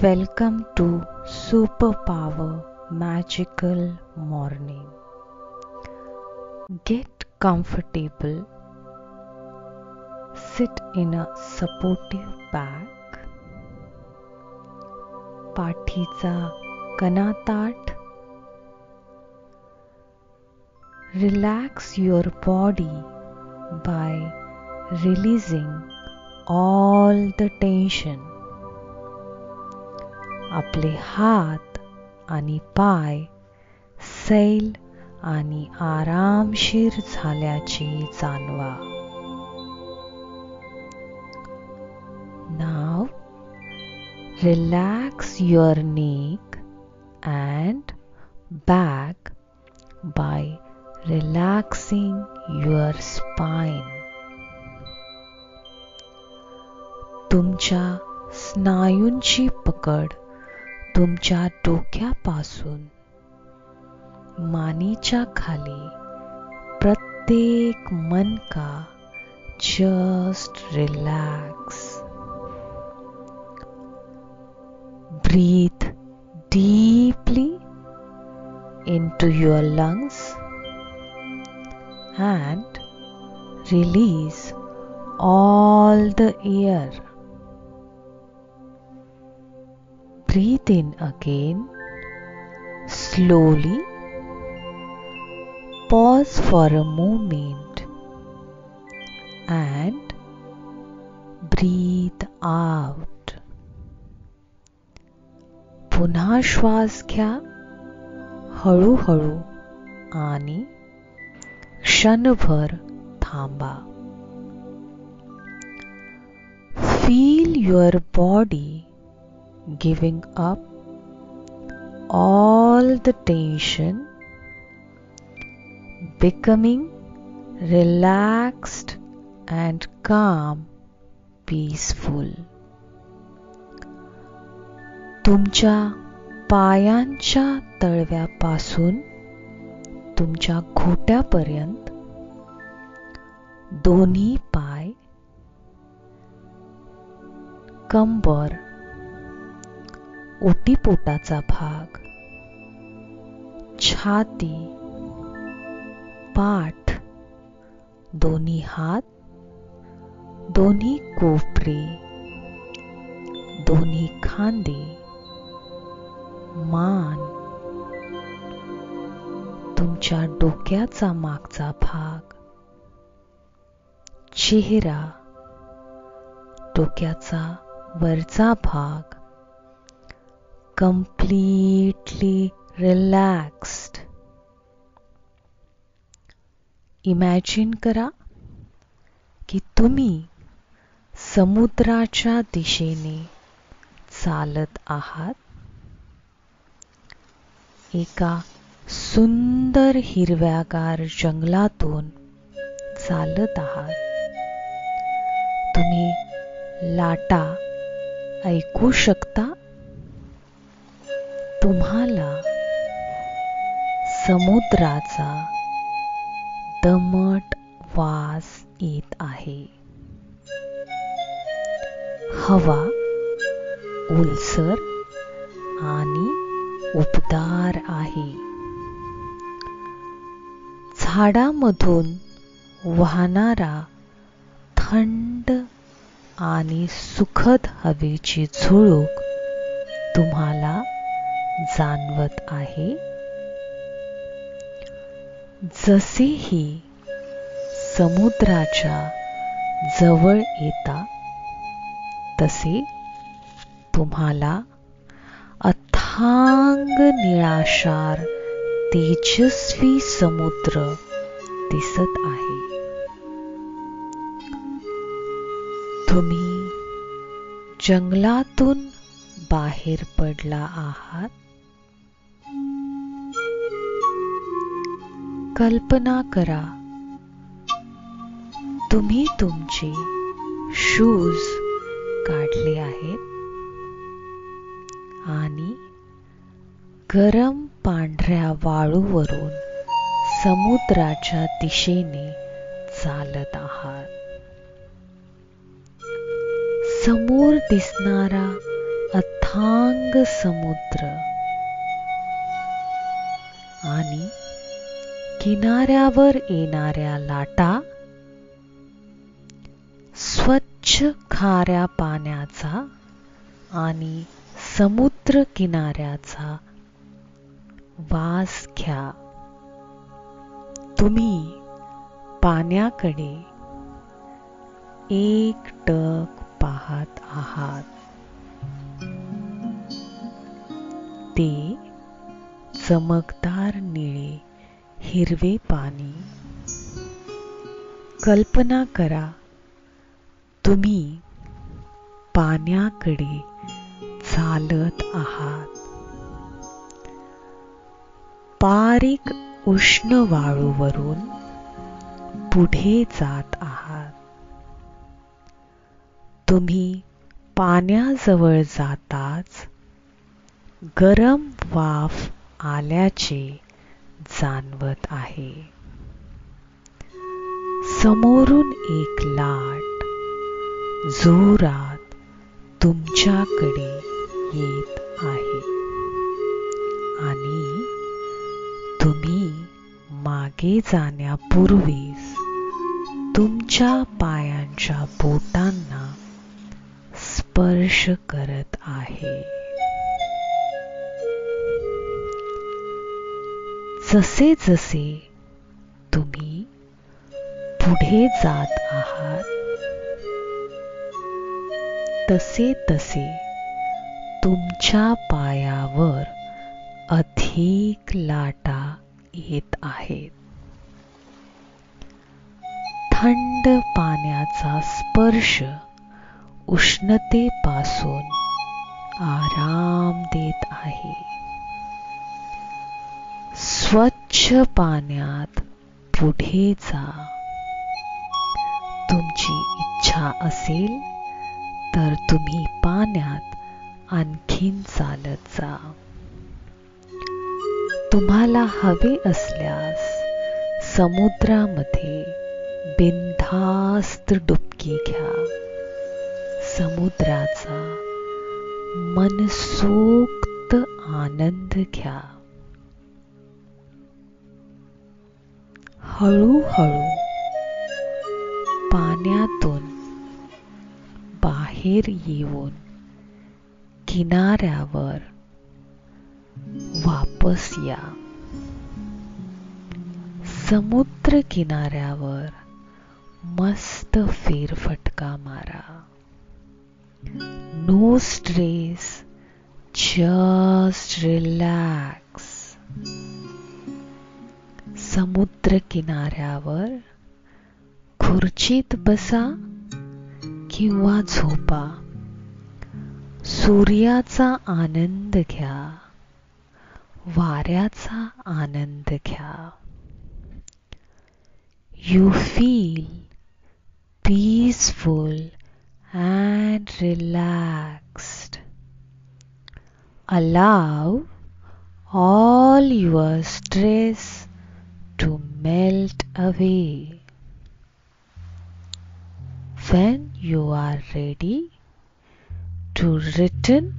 Welcome to Superpower Magical Morning. Get comfortable. Sit in a supportive back. पाठीचा कणा ताठ. Relax your body by releasing all the tension. आपले हात आणि पाय सैल आणि आरामशीर झाल्याचे जाणवा. Now relax your neck and back by relaxing your spine. तुमच्या स्नायूंची पकड तुमच्या डोक्यापासून मानेच्या खाली प्रत्येक मणका just relax. Breathe deeply into your lungs and release all the air. Breathe in again, slowly. Pause for a moment and breathe out. पुन्हा श्वास घ्या हळूहळू आणि क्षणभर थांबा. Feel your body giving up all the tension, becoming relaxed and calm, peaceful. तुमच्या पायांच्या तळव्यापासून तुमच्या घोट्यापर्यंत दोन्ही पाय, कंबर, ओटीपोटाचा भाग, छाती, पाठ, दोन्ही हात, दोन्ही कोपरे, दोन्ही खांदे, मान, तुमच्या डोक्याचा मागचा भाग, चेहरा, डोक्याचा वरचा भाग completely relaxed. Imagine करा की तुम्ही समुद्राच्या दिशेने चालत आहात. एका सुंदर हिरव्यागार जंगलातून चालत आहात. तुम्ही लाटा ऐकू शकता. तुम्हाला समुद्राचा दमट वास येत आहे. हवा ओलसर आणि उबदार आहे. झाडामधून वाहणारा थंड आणि सुखद हवेची झुळूक तुम्हाला जाणवत आहे. जसेही समुद्राच्या जवळ येता तसे तुम्हाला अथांग निळाशार तेजस्वी समुद्र दिसत आहे. तुम्ही जंगलातून बाहेर पडला आहात. कल्पना करा तुम्ही तुमचे शूज काढले आहेत आणि गरम पांढऱ्या वाळूवरून समुद्राच्या दिशेने चालत आहात. समोर दिसणारा अथांग अथांग समुद्र आणि किनाऱ्यावर येणाऱ्या लाटा, स्वच्छ खाऱ्या पाण्याचा आणि समुद्र किनाऱ्याचा वास घ्या. तुम्ही पाण्याकडे एकटक पाहत आहात. ते चमकदार निळे हिरवे पाणी. कल्पना करा, तुम्ही पाण्याकडे चालत आहात. बारीक उष्ण वाळूवरून पुढे जात आहात. तुम्ही पाण्याजवळ जाताच गरम वाफ आल्याचे जाणवत आहे. समोरून एक लाट जोरात तुमच्याकडे येत आहे आणि तुम्ही मागे जाण्यापूर्वीच तुमच्या पायांच्या बोटांना स्पर्श करत आहे. जसे जसे तुम्ही पुढे जात आहात, तसे तसे तुमच्या पायावर अधिक लाटा येत आहेत. थंड पाण्याचा स्पर्श उष्णतेपासून आराम देत आहे. स्वच्छ पाण्यात पुढे जा. तुमची इच्छा असेल तर तुम्ही पाण्यात आणखीन चालत जा. तुम्हाला हवे असल्यास समुद्रामध्ये बिनधास्त डुबकी घ्या. समुद्राचा मनसोक्त आनंद घ्या. हळूहळू पाण्यातून बाहेर येऊन किनाऱ्यावर वापस या. समुद्र किनाऱ्यावर मस्त फेरफटका मारा. No stress, just relax. समुद्र किनाऱ्यावर खुर्चीत बसा किंवा झोपा. सूर्याचा आनंद घ्या. वाऱ्याचा आनंद घ्या. You feel peaceful and relaxed. Allow all your stress to melt away. When you are ready to return,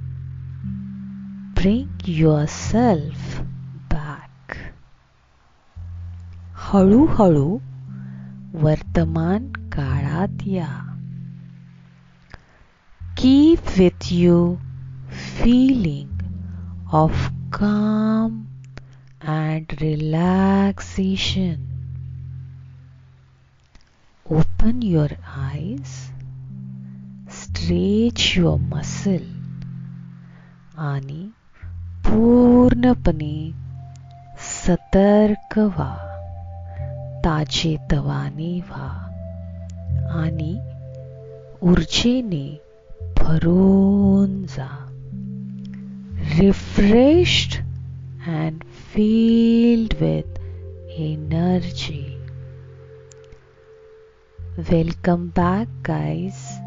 bring yourself back. हळूहळू वर्तमान काळात या. Keep with you feeling of calm and relaxation. Open your eyes, stretch your muscle आणि पूर्णपणे सतर्क व्हा. ताजेतवाने व्हा आणि ऊर्जेने भरून जा. Refreshed and filled with energy. Welcome back, guys.